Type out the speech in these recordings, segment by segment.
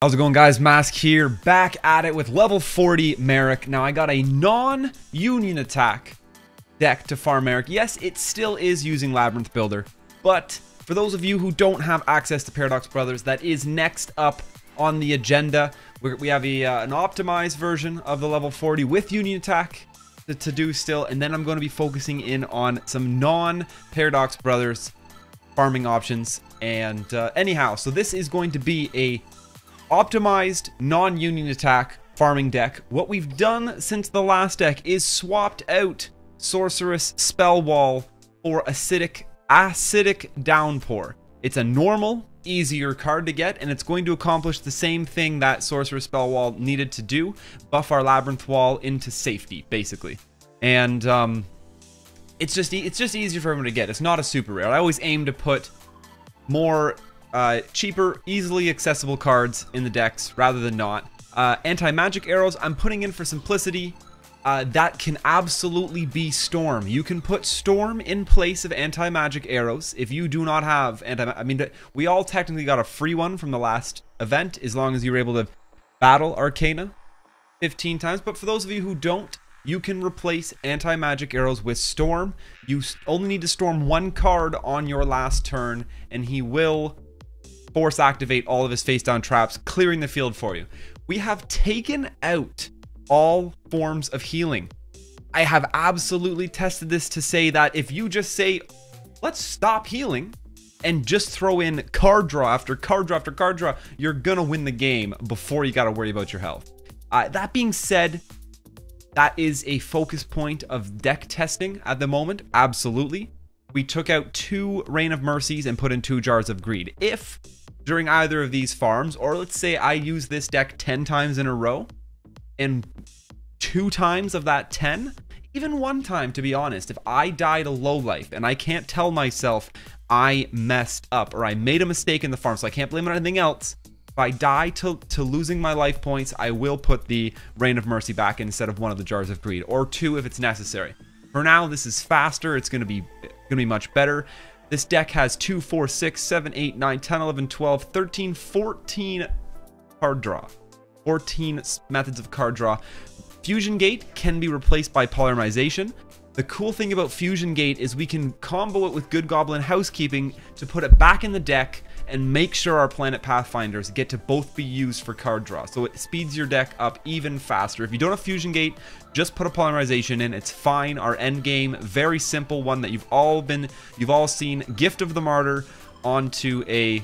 How's it going, guys? Mask here, back at it with level 40 Marik. Now, I got a non-union attack deck to farm Marik. Yes, it still is using Labyrinth Builder, but for those of you who don't have access to Paradox Brothers, that is next up on the agenda. We have an optimized version of the level 40 with union attack to do still, and then I'm going to be focusing in on some non-Paradox Brothers farming options. And anyhow, so this is going to be a optimized non-union attack farming deck. What we've done since the last deck is swapped out Sorceress Spell Wall for Acidic Downpour. It's a normal, easier card to get, and it's going to accomplish the same thing that Sorceress Spell Wall needed to do: buff our Labyrinth Wall into safety, basically. And it's just easier for everyone to get. It's not a super rare. I always aim to put more cheaper, easily accessible cards in the decks rather than not. Anti-magic arrows, I'm putting in for simplicity. That can absolutely be Storm. You can put Storm in place of anti-magic arrows if you do not have I mean, we all technically got a free one from the last event as long as you were able to battle Arcana 15 times. But for those of you who don't, you can replace anti-magic arrows with Storm. You only need to storm one card on your last turn, and he will force activate all of his face down traps, clearing the field for you. We have taken out all forms of healing. I have absolutely tested this to say that if you just say, let's stop healing, and just throw in card draw after card draw after card draw, you're gonna win the game before you gotta worry about your health. That being said, that is a focus point of deck testing at the moment, absolutely. We took out 2 Rain of Mercies and put in 2 Jars of Greed. If during either of these farms, or let's say I use this deck 10 times in a row, and 2 times of that 10, even 1 time, to be honest, if I die to low life and I can't tell myself I messed up or I made a mistake in the farm, so I can't blame it on anything else, if I die to losing my life points, I will put the Rain of Mercy back instead of one of the Jars of Greed, or 2 if it's necessary. For now, this is faster. It's gonna be much better. This deck has 2, 4, 6, 7, 8, 9, 10, 11, 12, 13, 14 card draw. 14 methods of card draw. Fusion Gate can be replaced by Polymerization. The cool thing about Fusion Gate is we can combo it with Good Goblin Housekeeping to put it back in the deck and make sure our Planet Pathfinders get to both be used for card draw. So it speeds your deck up even faster. If you don't have Fusion Gate, just put a Polymerization in. It's fine. Our Endgame, very simple one that you've all seen. Gift of the Martyr onto a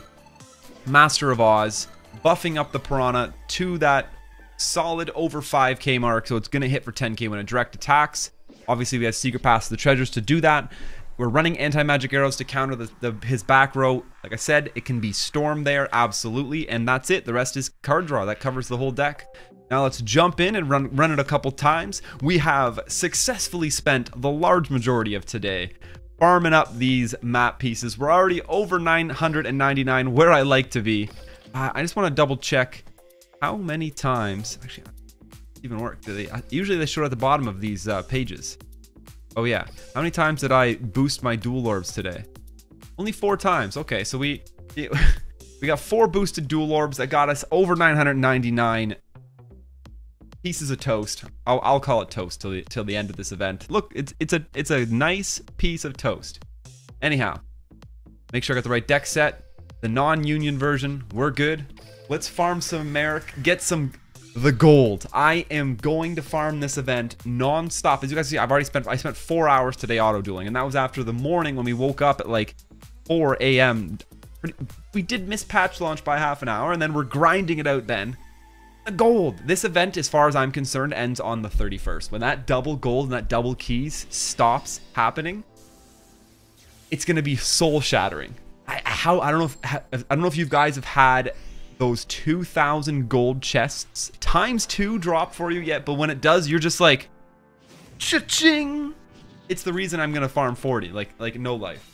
Master of Oz, buffing up the Piranha to that solid over 5k mark, so it's going to hit for 10k when it direct attacks. Obviously, we have Secret Pass to the Treasures to do that. We're running anti-magic arrows to counter his back row. Like I said, it can be Storm there, absolutely, and that's it. The rest is card draw. That covers the whole deck. Now let's jump in and run it a couple times. We have successfully spent the large majority of today farming up these map pieces. We're already over 999, where I like to be. I just want to double check how many times, actually, even work, do they? Usually they show at the bottom of these pages. Oh yeah, how many times did I boost my dual orbs today? Only 4 times. Okay, so we got 4 boosted dual orbs that got us over 999 pieces of toast. I'll call it toast till the end of this event. Look, it's a nice piece of toast. Anyhow, make sure I got the right deck set. The non-union version, we're good. Let's farm some Marik, get the gold. I am going to farm this event non-stop. As you guys see, I spent 4 hours today auto-dueling, and that was after the morning when we woke up at like 4 a.m. We did miss patch launch by half an hour, and then we're grinding it out then. The gold. This event, as far as I'm concerned, ends on the 31st. When that double gold and that double keys stops happening, it's going to be soul-shattering. I don't know if you guys have had those 2,000 gold chests times 2 drop for you yet, but when it does, you're just like, cha-ching! It's the reason I'm gonna farm 40, like no life.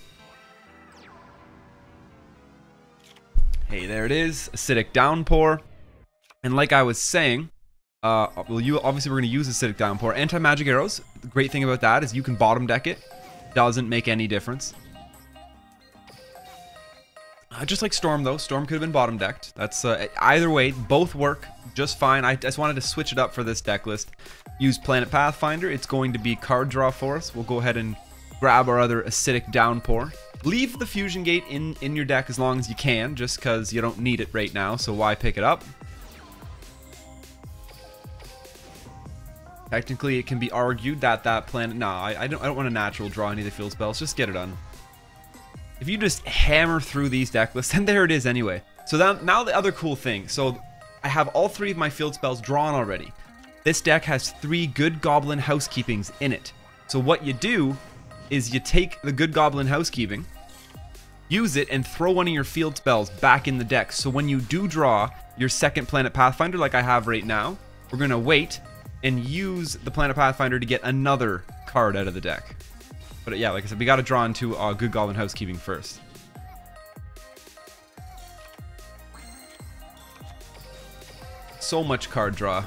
Hey, there it is, Acidic Downpour. And like I was saying, obviously we're gonna use Acidic Downpour. Anti-magic arrows, the great thing about that is you can bottom deck it. Doesn't make any difference. Just like Storm, though. Storm could have been bottom decked. That's either way, both work just fine. I just wanted to switch it up for this deck list. Use Planet Pathfinder. It's going to be card draw for us. We'll go ahead and grab our other Acidic Downpour. Leave the Fusion Gate in your deck as long as you can, just because you don't need it right now, so why pick it up? Technically, it can be argued that planet... Nah, I don't want to natural draw any of the field spells. Just get it done. If you just hammer through these deck lists, and there it is anyway. So now the other cool thing. So I have all 3 of my field spells drawn already. This deck has 3 Good Goblin Housekeepings in it. So what you do is you take the Good Goblin Housekeeping, use it, and throw one of your field spells back in the deck. So when you do draw your second Planet Pathfinder, like I have right now, we're going to wait and use the Planet Pathfinder to get another card out of the deck. But yeah, like I said, we got to draw into Good Goblin Housekeeping first. So much card draw.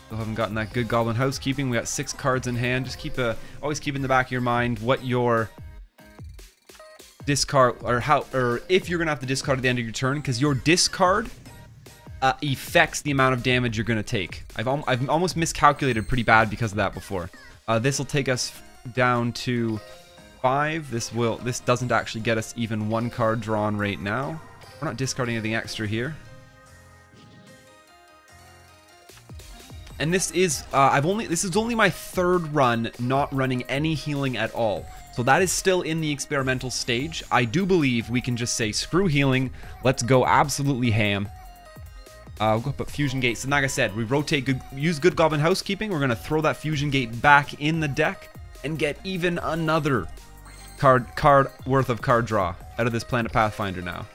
Still haven't gotten that Good Goblin Housekeeping. We got 6 cards in hand. Just always keep in the back of your mind what your discard, or if you're gonna have to discard at the end of your turn, because your discard affects the amount of damage you're gonna take. I've almost miscalculated pretty bad because of that before. This will take us down to 5. This doesn't actually get us even 1 card drawn right now. We're not discarding anything extra here. And this is only my 3rd run not running any healing at all. So that is still in the experimental stage. I do believe we can just say screw healing. Let's go absolutely ham. We'll go put Fusion Gates. And like I said, we use Good Goblin Housekeeping. We're gonna throw that Fusion Gate back in the deck and get even another card worth of card draw out of this Planet Pathfinder now.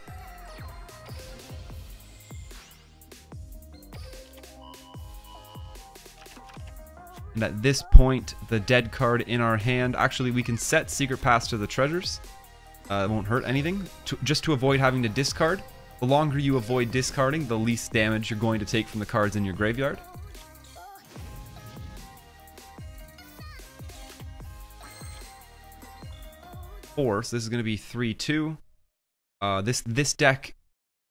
And at this point, the dead card in our hand, actually we can set Secret Pass to the treasures. It won't hurt anything, just to avoid having to discard. The longer you avoid discarding, the least damage you're going to take from the cards in your graveyard. So this is going to be 3-2. This deck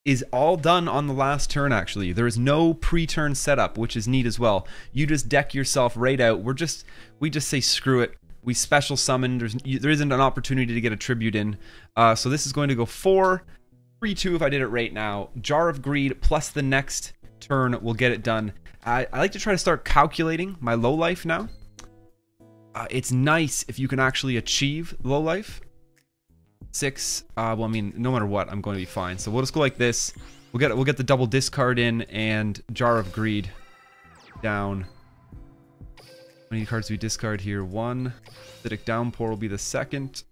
is all done on the last turn, actually. There is no pre-turn setup, which is neat as well. You just deck yourself right out. We just say screw it. We special summon. There isn't an opportunity to get a tribute in. So this is going to go 4, 3-2 if I did it right now. Jar of Greed plus the next turn will get it done. I like to try to start calculating my low life now. It's nice if you can actually achieve low life. 6, well, I mean, no matter what, I'm going to be fine. So we'll just go like this. We'll get the double discard in and Jar of Greed down. How many cards do we discard here? 1. Acidic Downpour will be the second.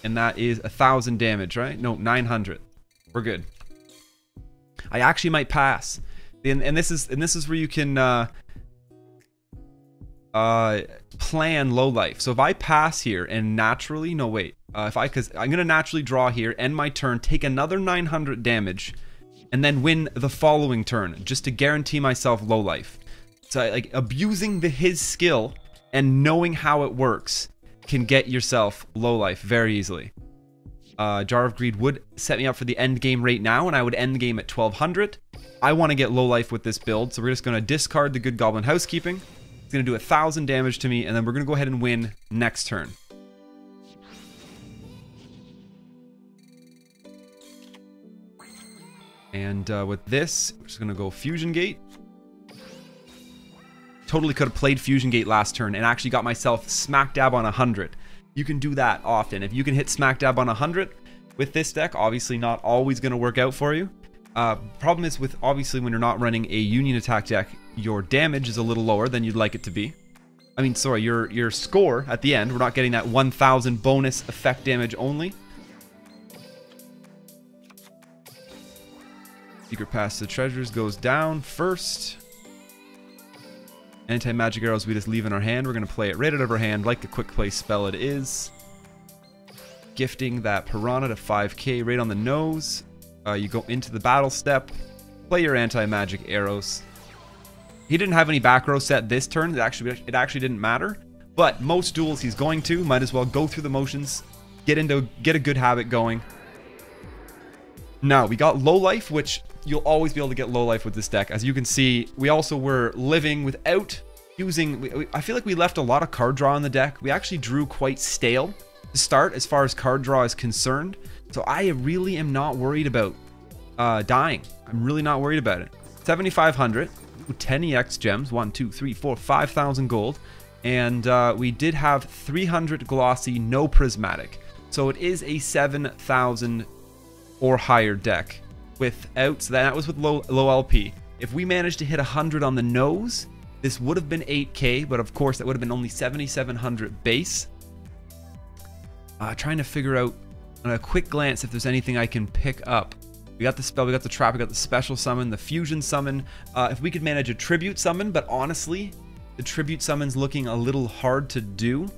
And that is 1,000 damage, right? No, 900. We're good. I actually might pass. And this is where you can plan low life. So if I pass here and naturally, no wait, because I'm gonna naturally draw here, end my turn, take another 900 damage, and then win the following turn, just to guarantee myself low life. So like abusing his skill and knowing how it works can get yourself low life very easily. Jar of Greed would set me up for the end game right now, and I would end game at 1200. I want to get low life with this build, so we're just gonna discard the Good Goblin Housekeeping. It's gonna do 1,000 damage to me, and then we're gonna go ahead and win next turn. And with this, we're just gonna go Fusion Gate. Totally could have played Fusion Gate last turn and actually got myself smack dab on 100. You can do that often. If you can hit smack dab on 100 with this deck, obviously not always gonna work out for you. Problem is with, obviously, when you're not running a Union attack deck, your damage is a little lower than you'd like it to be. I mean, sorry, your score at the end, we're not getting that 1,000 bonus effect damage only. Secret Pass to the Treasures goes down first. Anti-magic arrows we just leave in our hand. We're going to play it right out of our hand like a quick play spell it is. Gifting that Piranha to 5k right on the nose. You go into the battle step. Play your anti-magic arrows. He didn't have any back row set this turn. It actually didn't matter. But most duels he's going to. Might as well go through the motions. Get a good habit going. Now, we got low life, which you'll always be able to get low life with this deck. As you can see, we also were living without using... I feel like we left a lot of card draw in the deck. We actually drew quite stale to start as far as card draw is concerned. So I really am not worried about dying. I'm really not worried about it. 7,500. 10 EX gems. 1, 2, 3, 4, 5,000 gold. And we did have 300 glossy, no prismatic. So it is a 7,000 or higher deck. Without, so that was with low LP. If we managed to hit 100 on the nose, this would have been 8k, but of course that would have been only 7,700 base. Trying to figure out on a quick glance if there's anything I can pick up. We got the spell, we got the trap, we got the special summon, the fusion summon. If we could manage a tribute summon, but honestly, the tribute summon's looking a little hard to do.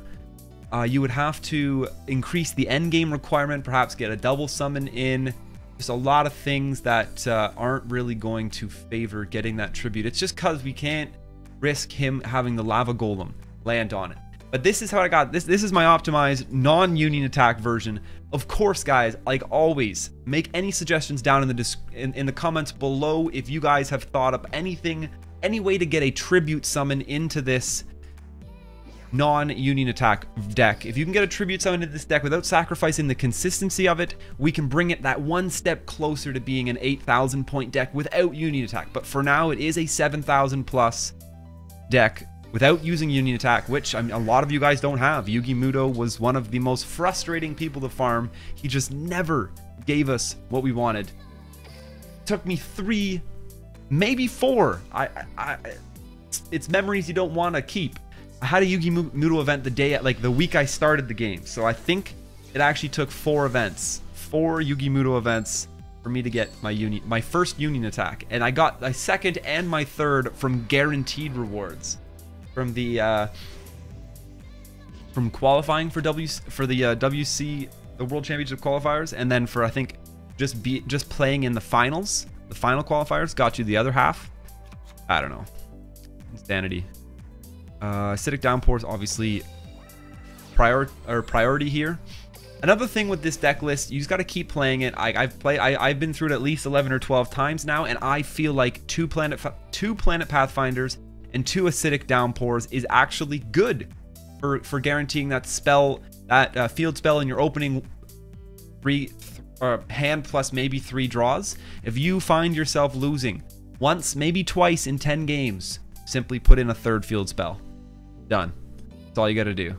You would have to increase the endgame requirement, perhaps get a double summon in. There's a lot of things that aren't really going to favor getting that tribute. It's just because we can't risk him having the lava golem land on it. But this is how I got this. This is my optimized non-union attack version. Of course, guys, like always, make any suggestions down in the comments below if you guys have thought up anything, any way to get a tribute summon into this non-union attack deck. If you can get a tribute summon into this deck without sacrificing the consistency of it, we can bring it that one step closer to being an 8,000 point deck without union attack. But for now, it is a 7,000 plus deck without using union attack, which a lot of you guys don't have. YuGiOh was one of the most frustrating people to farm. He just never gave us what we wanted. It took me 3, maybe 4. It's memories you don't want to keep. I had a YuGiOh event the week I started the game, so I think it actually took 4 events, 4 YuGiOh events for me to get my first union attack, and I got my second and my third from guaranteed rewards, from the from qualifying for the WC, the World Championship qualifiers, and then for I think just playing in the finals, the final qualifiers got you the other half. I don't know, insanity. Acidic Downpour is obviously priority here. Another thing with this deck list, you just got to keep playing it. I've been through it at least 11 or 12 times now, and I feel like two planet Pathfinders and 2 Acidic Downpours is actually good for guaranteeing that spell, that field spell in your opening 3 hand plus maybe 3 draws. If you find yourself losing once, maybe twice in 10 games, simply put in a 3rd field spell. Done. That's all you got to do.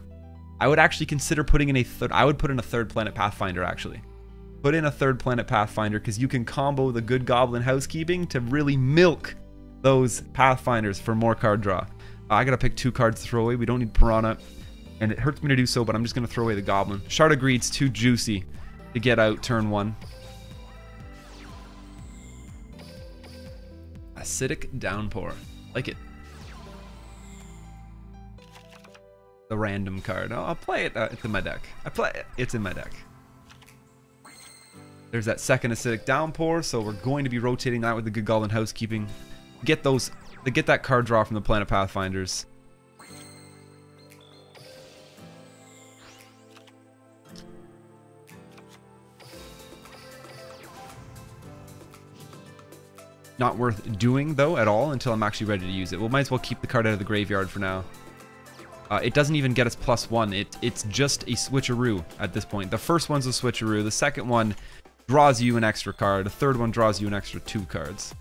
I would actually consider putting in a third. I would put in a 3rd planet Pathfinder, actually. Put in a 3rd planet Pathfinder, because you can combo the good goblin housekeeping to really milk those Pathfinders for more card draw. I gotta pick 2 cards to throw away. We don't need Piranha, and it hurts me to do so, but I'm just gonna throw away the goblin. Shard of Greed's too juicy to get out turn 1. Acidic Downpour. Like it. The random card. Oh, I'll play it. It's in my deck. I play it. It's in my deck. There's that second Acidic Downpour, so we're going to be rotating that with the good Goblin Housekeeping. Get that card draw from the Planet Pathfinders. Not worth doing though at all until I'm actually ready to use it. We'll might as well keep the card out of the graveyard for now. It doesn't even get us +1. It's just a switcheroo at this point. The first one's a switcheroo. The second one draws you an extra card. The third one draws you an extra 2 cards.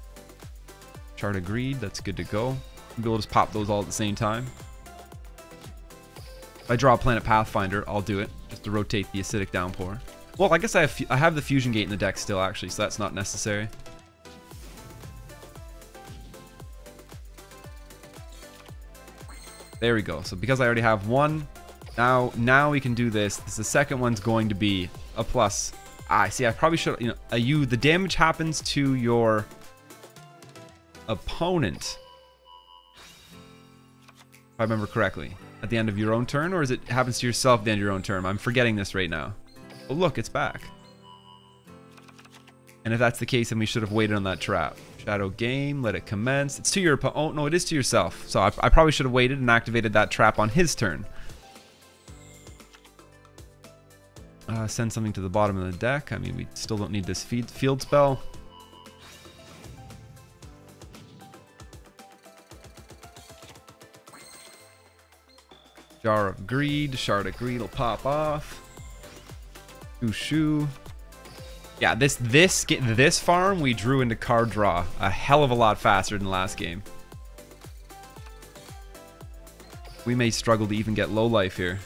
Shard of Greed, that's good to go. We'll just pop those all at the same time. If I draw a Planet Pathfinder, I'll do it just to rotate the Acidic Downpour. Well, I guess I have the Fusion Gate in the deck still, actually, so that's not necessary. There we go. So because I already have 1, now we can do this. The second one's going to be a plus. I see. I probably should. The damage happens to your opponent, if I remember correctly, at the end of your own turn, or is it happens to yourself at the end of your own turn? I'm forgetting this right now. Oh look, it's back. And if that's the case, then we should have waited on that trap. Shadow game. Let it commence. It's to your opponent. Oh, no, it is to yourself. So I probably should have waited and activated that trap on his turn. Send something to the bottom of the deck. I mean, we still don't need this field spell. Jar of Greed. Shard of Greed will pop off. Shoo. Yeah, this farm we drew into card draw a hell of a lot faster than last game. We may struggle to even get low life here.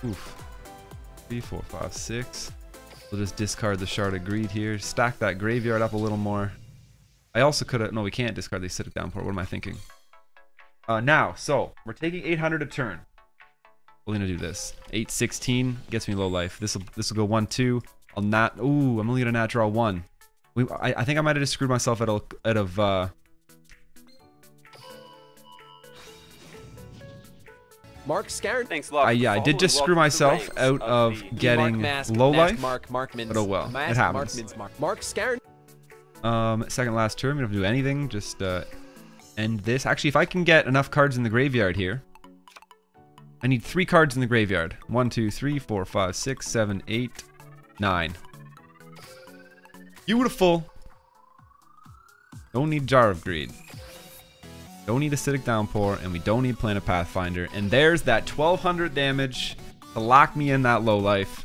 Oof. 3, 4, 5, 6. We'll just discard the Shard of Greed here. Stack that graveyard up a little more. I also could have... No, we can't discard the Acidic Downpour. What am I thinking? Now, so, we're taking 800 a turn. We're going to do this. 816 gets me low life. This will go 1, 2. I'll not... Ooh, I'm only going to nat draw 1. I think I might have just screwed myself out of MasKScarin, thanks a lot. yeah, I did just screw myself out of getting low life. But oh well, it happens. MasKScarin. Second last turn, we don't have to do anything. Just end this. Actually, if I can get enough cards in the graveyard here, I need 3 cards in the graveyard. 1, 2, 3, 4, 5, 6, 7, 8, 9. Beautiful. Don't need Jar of Greed. Don't need Acidic Downpour, and we don't need Planet Pathfinder. And there's that 1200 damage to lock me in that low life.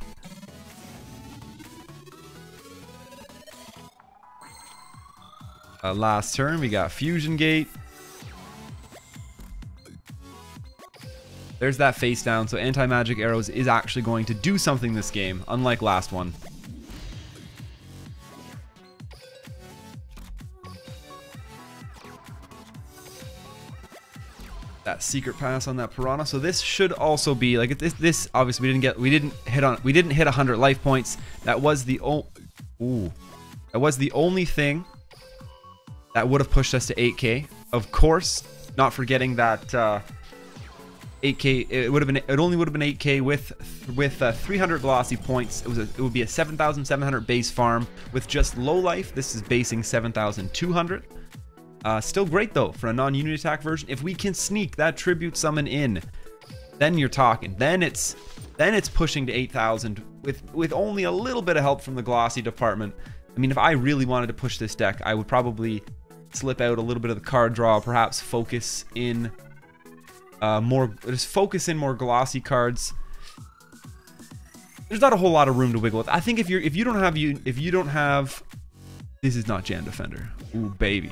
Last turn, we got Fusion Gate. There's that face down, so Anti-Magic Arrows is actually going to do something this game, unlike last one. That secret pass on that Piranha. So this should also be like this obviously we didn't hit 100 life points. That was the only thing that would have pushed us to 8k. Of course, not forgetting that 8k it only would have been 8k with 300 velocity points. It would be a 7,700 base farm with just low life. This is basing 7,200. Still great though for a non-unit attack version. If we can sneak that tribute summon in, then you're talking. Then it's pushing to 8,000 with only a little bit of help from the glossy department. I mean, if I really wanted to push this deck, I would probably slip out a little bit of the card draw, perhaps focus in more glossy cards. There's not a whole lot of room to wiggle with. I think if you don't have this is not Jam Defender. Ooh baby.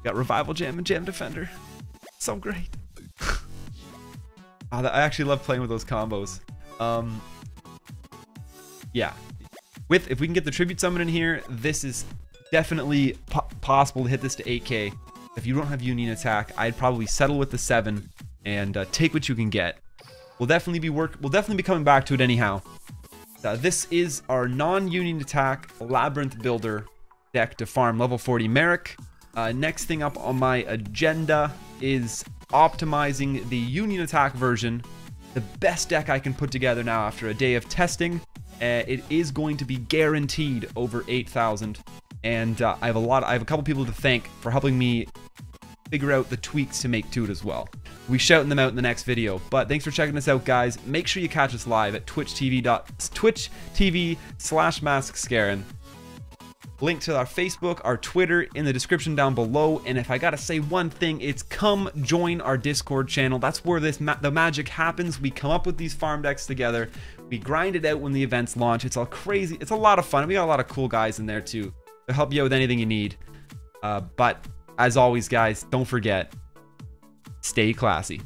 Got Revival Jam and Jam Defender. So great. I actually love playing with those combos. Yeah. If we can get the Tribute Summon in here, this is definitely possible to hit this to 8k. If you don't have Union Attack, I'd probably settle with the 7 and take what you can get. We'll definitely be coming back to it anyhow. This is our non-Union Attack Labyrinth Builder deck to farm level 40 Marik. Next thing up on my agenda is optimizing the Union Attack version. The best deck I can put together now after a day of testing. It is going to be guaranteed over 8,000, and I have a couple people to thank for helping me figure out the tweaks to make to it as well. We'll be shouting them out in the next video. But thanks for checking us out, guys. Make sure you catch us live at twitch.tv/MasKScarin. Link to our Facebook, our Twitter in the description down below. And if I gotta say one thing, it's come join our Discord channel. That's where the magic happens. We come up with these farm decks together. We grind it out when the events launch. It's all crazy. It's a lot of fun. We got a lot of cool guys in there too to help you out with anything you need. But as always, guys, don't forget, stay classy.